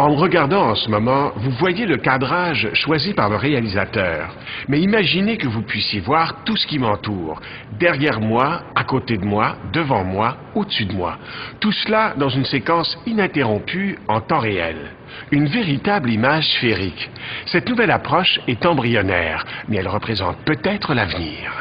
En me regardant en ce moment, vous voyez le cadrage choisi par le réalisateur. Mais imaginez que vous puissiez voir tout ce qui m'entoure. Derrière moi, à côté de moi, devant moi, au-dessus de moi. Tout cela dans une séquence ininterrompue en temps réel. Une véritable image sphérique. Cette nouvelle approche est embryonnaire, mais elle représente peut-être l'avenir.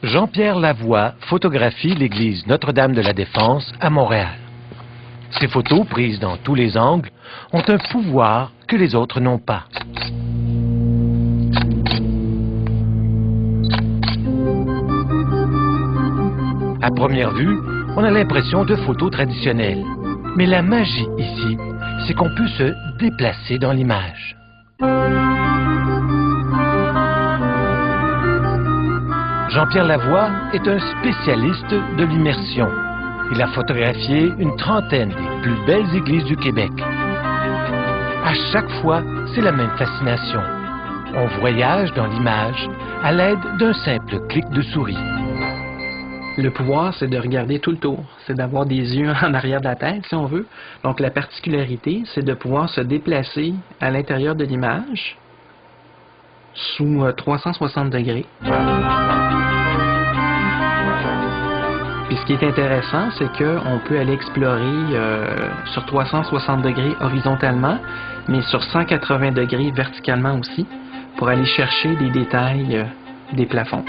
Jean-Pierre Lavoie photographie l'église Notre-Dame-de-la-Défense à Montréal. Ces photos, prises dans tous les angles, ont un pouvoir que les autres n'ont pas. À première vue, on a l'impression de photos traditionnelles. Mais la magie ici, c'est qu'on peut se déplacer dans l'image. Jean-Pierre Lavoie est un spécialiste de l'immersion. Il a photographié une trentaine des plus belles églises du Québec. À chaque fois, c'est la même fascination. On voyage dans l'image à l'aide d'un simple clic de souris. Le pouvoir, c'est de regarder tout le tour. C'est d'avoir des yeux en arrière de la tête, si on veut. Donc, la particularité, c'est de pouvoir se déplacer à l'intérieur de l'image sous 360 degrés. Puis, ce qui est intéressant, c'est qu'on peut aller explorer sur 360 degrés horizontalement, mais sur 180 degrés verticalement aussi, pour aller chercher des détails des plafonds.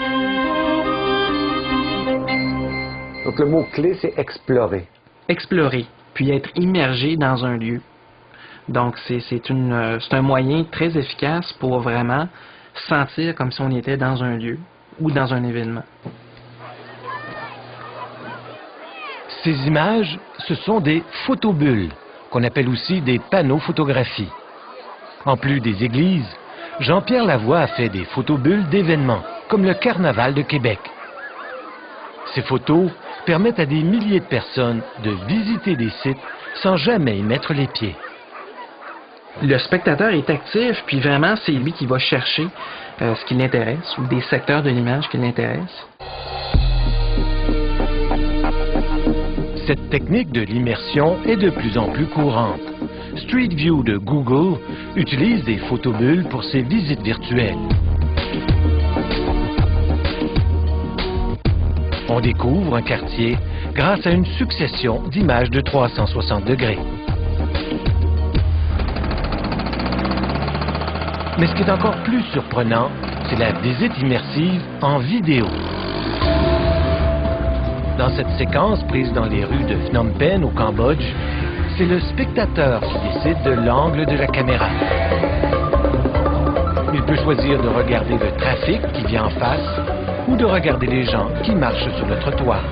Donc le mot-clé, c'est explorer. Explorer, puis être immergé dans un lieu. Donc c'est un moyen très efficace pour vraiment sentir comme si on était dans un lieu ou dans un événement. Ces images, ce sont des photobulles, qu'on appelle aussi des panneaux photographies. En plus des églises, Jean-Pierre Lavoie a fait des photobulles d'événements, comme le Carnaval de Québec. Ces photos permettent à des milliers de personnes de visiter des sites sans jamais y mettre les pieds. Le spectateur est actif, puis vraiment, c'est lui qui va chercher ce qui l'intéresse ou des secteurs de l'image qui l'intéressent. Cette technique de l'immersion est de plus en plus courante. Street View de Google utilise des photobulles pour ses visites virtuelles. On découvre un quartier grâce à une succession d'images de 360 degrés. Mais ce qui est encore plus surprenant, c'est la visite immersive en vidéo. Dans cette séquence prise dans les rues de Phnom Penh au Cambodge, c'est le spectateur qui décide de l'angle de la caméra. Il peut choisir de regarder le trafic qui vient en face ou de regarder les gens qui marchent sur le trottoir.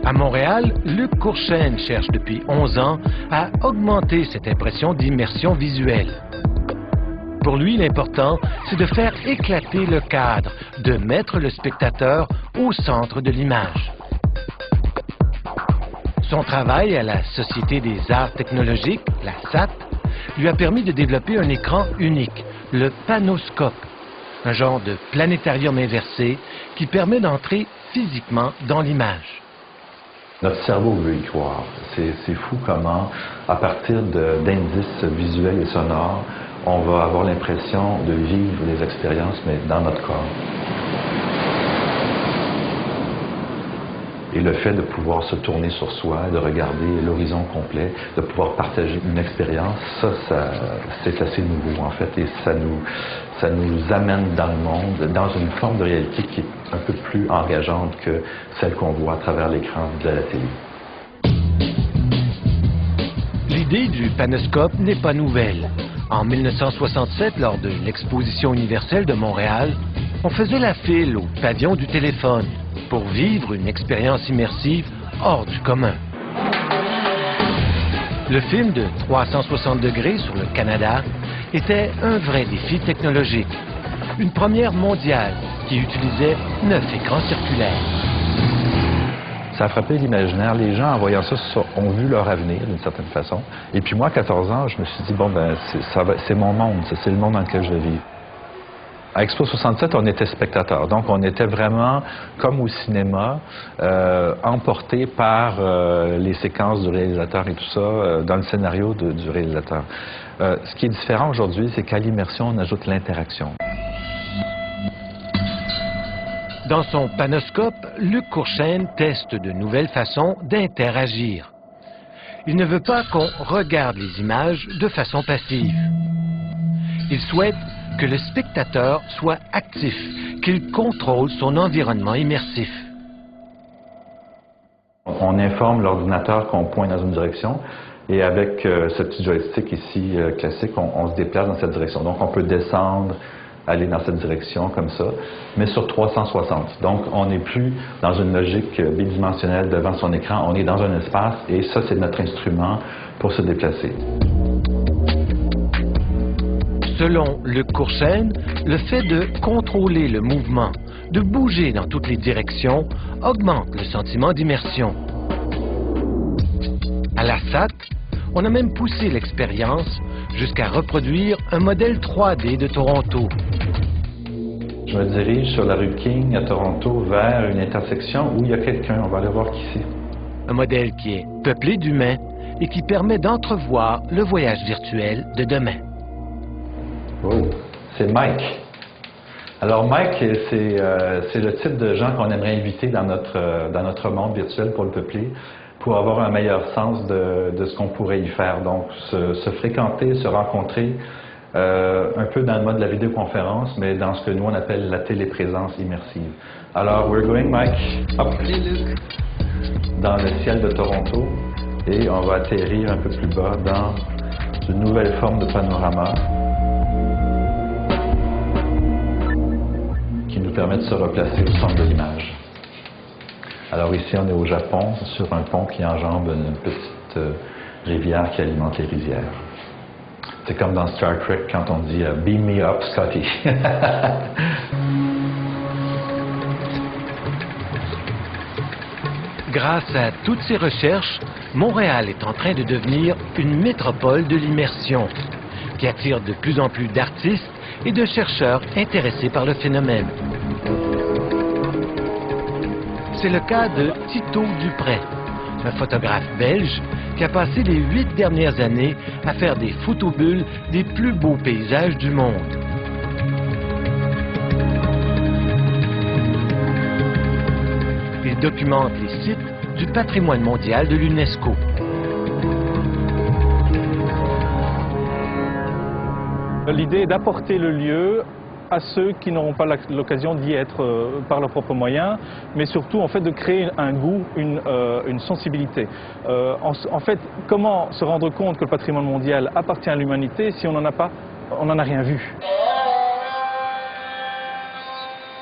À Montréal, Luc Courchaine cherche depuis 11 ans à augmenter cette impression d'immersion visuelle. Pour lui, l'important, c'est de faire éclater le cadre, de mettre le spectateur au centre de l'image. Son travail à la Société des arts technologiques, la SAT, lui a permis de développer un écran unique, le Panoscope, un genre de planétarium inversé qui permet d'entrer physiquement dans l'image. Notre cerveau veut y croire. C'est fou comment, à partir d'indices visuels et sonores, on va avoir l'impression de vivre les expériences, mais dans notre corps. Et le fait de pouvoir se tourner sur soi, de regarder l'horizon complet, de pouvoir partager une expérience, c'est assez nouveau en fait, et ça nous amène dans le monde, dans une forme de réalité qui est un peu plus engageante que celle qu'on voit à travers l'écran de la télé. L'idée du Panoscope n'est pas nouvelle. En 1967, lors de l'Exposition universelle de Montréal, on faisait la file au pavillon du téléphone pour vivre une expérience immersive hors du commun. Le film de 360 degrés sur le Canada était un vrai défi technologique. Une première mondiale qui utilisait 9 écrans circulaires. Ça a frappé l'imaginaire. Les gens, en voyant ça, ont vu leur avenir d'une certaine façon. Et puis moi, à 14 ans, je me suis dit, bon, ben, c'est mon monde, c'est le monde dans lequel je vais vivre. À Expo 67, on était spectateurs, donc on était vraiment, comme au cinéma, emportés par les séquences du réalisateur et tout ça, dans le scénario du réalisateur. Ce qui est différent aujourd'hui, c'est qu'à l'immersion, on ajoute l'interaction. Dans son panoscope, Luc Courchaine teste de nouvelles façons d'interagir. Il ne veut pas qu'on regarde les images de façon passive. Il souhaite que le spectateur soit actif, qu'il contrôle son environnement immersif. On informe l'ordinateur qu'on pointe dans une direction et avec ce petit joystick ici classique, on se déplace dans cette direction. Donc on peut descendre, aller dans cette direction comme ça, mais sur 360. Donc on n'est plus dans une logique bidimensionnelle devant son écran, on est dans un espace et ça c'est notre instrument pour se déplacer. Selon Luc Courchaine, le fait de contrôler le mouvement, de bouger dans toutes les directions, augmente le sentiment d'immersion. À la SAT, on a même poussé l'expérience jusqu'à reproduire un modèle 3D de Toronto. Je me dirige sur la rue King à Toronto vers une intersection où il y a quelqu'un, on va aller voir qui c'est. Un modèle qui est peuplé d'humains et qui permet d'entrevoir le voyage virtuel de demain. Oh, c'est Mike. Alors Mike, c'est le type de gens qu'on aimerait inviter dans notre monde virtuel pour le peupler, pour avoir un meilleur sens de ce qu'on pourrait y faire. Donc, se fréquenter, se rencontrer, un peu dans le mode de la vidéoconférence, mais dans ce que nous on appelle la téléprésence immersive. Alors, we're going, Mike, up dans le ciel de Toronto, et on va atterrir un peu plus bas dans une nouvelle forme de panorama qui nous permet de se replacer au centre de l'image. Alors ici, on est au Japon, sur un pont qui enjambe une petite rivière qui alimente les rizières. C'est comme dans Star Trek quand on dit « Beam me up, Scotty ». Grâce à toutes ces recherches, Montréal est en train de devenir une métropole de l'immersion, qui attire de plus en plus d'artistes et de chercheurs intéressés par le phénomène. C'est le cas de Tito Duprey, un photographe belge qui a passé les 8 dernières années à faire des photobulles des plus beaux paysages du monde. Il documente les sites du patrimoine mondial de l'UNESCO. L'idée est d'apporter le lieu à ceux qui n'auront pas l'occasion d'y être par leurs propres moyens, mais surtout en fait de créer un goût, une sensibilité. En fait, comment se rendre compte que le patrimoine mondial appartient à l'humanité si on n'en a pas, on n'en a rien vu.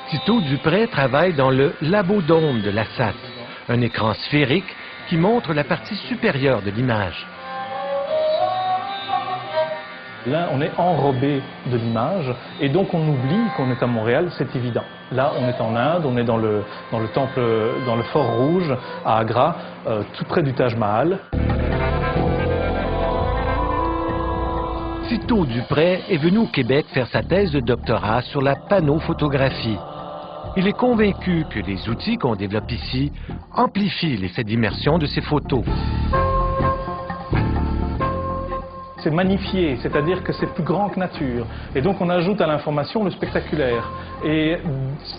Tito Duprey travaille dans le Labodome de la SAT, un écran sphérique qui montre la partie supérieure de l'image. Là, on est enrobé de l'image et donc on oublie qu'on est à Montréal, c'est évident. Là, on est en Inde, on est dans le temple, dans le Fort Rouge, à Agra, tout près du Taj Mahal. Tito Duprey est venu au Québec faire sa thèse de doctorat sur la panophotographie. Il est convaincu que les outils qu'on développe ici amplifient l'effet d'immersion de ses photos. C'est magnifié, c'est-à-dire que c'est plus grand que nature. Et donc on ajoute à l'information le spectaculaire. Et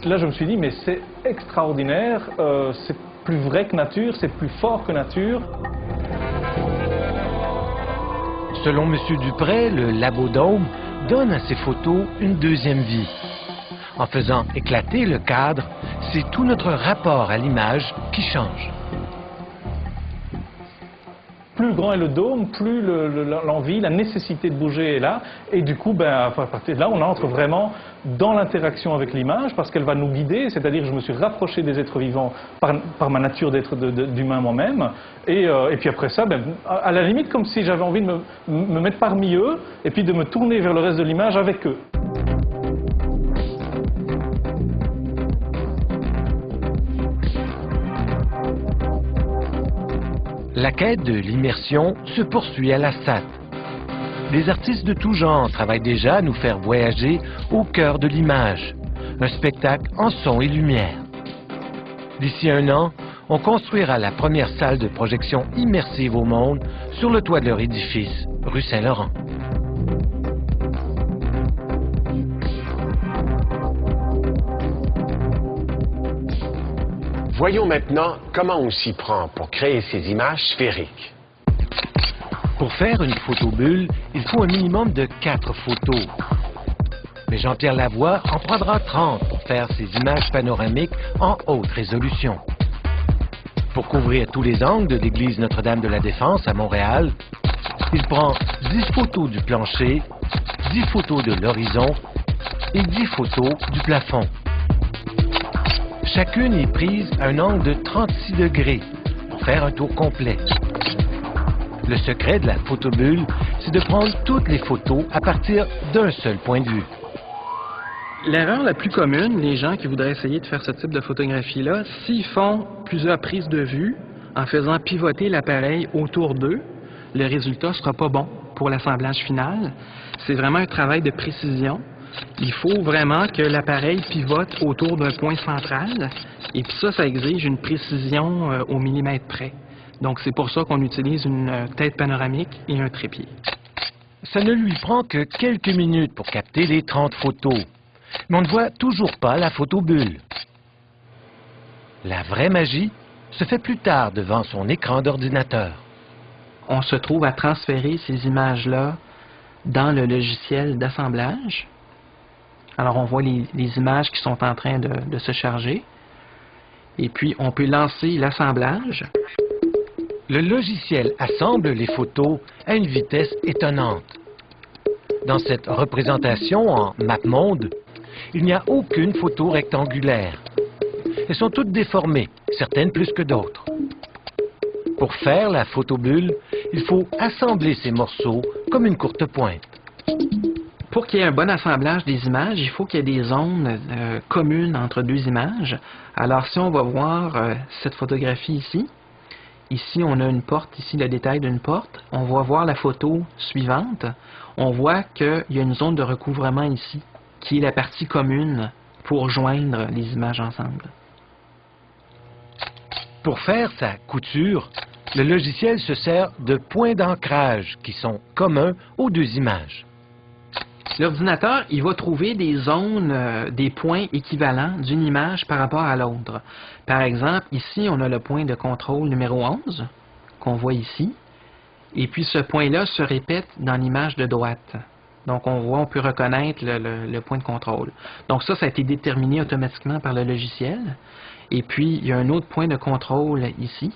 là je me suis dit, mais c'est extraordinaire, c'est plus vrai que nature, c'est plus fort que nature. Selon M. Duprey, le Labodome donne à ses photos une deuxième vie. En faisant éclater le cadre, c'est tout notre rapport à l'image qui change. Plus grand est le dôme, plus l'envie, la nécessité de bouger est là. Et du coup, à partir de là, on entre vraiment dans l'interaction avec l'image parce qu'elle va nous guider. C'est-à-dire que je me suis rapproché des êtres vivants par ma nature d'être d'humain moi-même. Et puis après ça, à la limite, comme si j'avais envie de me mettre parmi eux et puis de me tourner vers le reste de l'image avec eux. La quête de l'immersion se poursuit à la SAT. Des artistes de tout genre travaillent déjà à nous faire voyager au cœur de l'image. Un spectacle en son et lumière. D'ici un an, on construira la première salle de projection immersive au monde sur le toit de leur édifice, rue Saint-Laurent. Voyons maintenant comment on s'y prend pour créer ces images sphériques. Pour faire une photobulle, il faut un minimum de 4 photos. Mais Jean-Pierre Lavoie en prendra 30 pour faire ces images panoramiques en haute résolution. Pour couvrir tous les angles de l'église Notre-Dame de la Défense à Montréal, il prend 10 photos du plancher, 10 photos de l'horizon et 10 photos du plafond. Chacune est prise à un angle de 36 degrés pour faire un tour complet. Le secret de la photobulle, c'est de prendre toutes les photos à partir d'un seul point de vue. L'erreur la plus commune, les gens qui voudraient essayer de faire ce type de photographie-là, s'ils font plusieurs prises de vue en faisant pivoter l'appareil autour d'eux, le résultat ne sera pas bon pour l'assemblage final. C'est vraiment un travail de précision. Il faut vraiment que l'appareil pivote autour d'un point central et puis ça exige une précision au millimètre près. Donc c'est pour ça qu'on utilise une tête panoramique et un trépied. Ça ne lui prend que quelques minutes pour capter les 30 photos. Mais on ne voit toujours pas la photobulle. La vraie magie se fait plus tard devant son écran d'ordinateur. On se trouve à transférer ces images-là dans le logiciel d'assemblage. Alors on voit les images qui sont en train de se charger. Et puis on peut lancer l'assemblage. Le logiciel assemble les photos à une vitesse étonnante. Dans cette représentation en MapMonde, il n'y a aucune photo rectangulaire. Elles sont toutes déformées, certaines plus que d'autres. Pour faire la photobulle, il faut assembler ces morceaux comme une courte pointe. Pour qu'il y ait un bon assemblage des images, il faut qu'il y ait des zones communes entre deux images. Alors si on va voir cette photographie ici on a une porte, ici le détail d'une porte. On va voir la photo suivante. On voit qu'il y a une zone de recouvrement ici, qui est la partie commune pour joindre les images ensemble. Pour faire sa couture, le logiciel se sert de points d'ancrage qui sont communs aux deux images. L'ordinateur, il va trouver des zones, des points équivalents d'une image par rapport à l'autre. Par exemple, ici, on a le point de contrôle numéro 11, qu'on voit ici. Et puis, ce point-là se répète dans l'image de droite. Donc, on peut reconnaître le point de contrôle. Donc, ça a été déterminé automatiquement par le logiciel. Et puis, il y a un autre point de contrôle ici.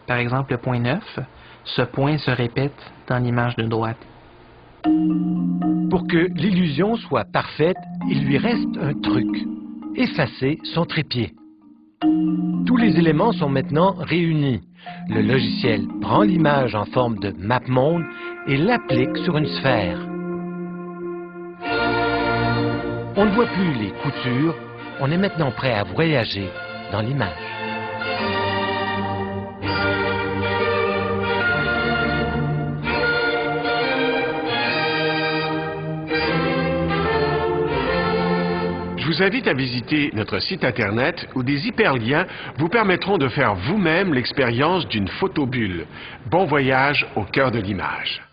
Par exemple, le point 9. Ce point se répète dans l'image de droite. Pour que l'illusion soit parfaite, il lui reste un truc. Effacer son trépied. Tous les éléments sont maintenant réunis. Le logiciel prend l'image en forme de MapMonde et l'applique sur une sphère. On ne voit plus les coutures, on est maintenant prêt à voyager dans l'image. Je vous invite à visiter notre site Internet où des hyperliens vous permettront de faire vous-même l'expérience d'une photobulle. Bon voyage au cœur de l'image.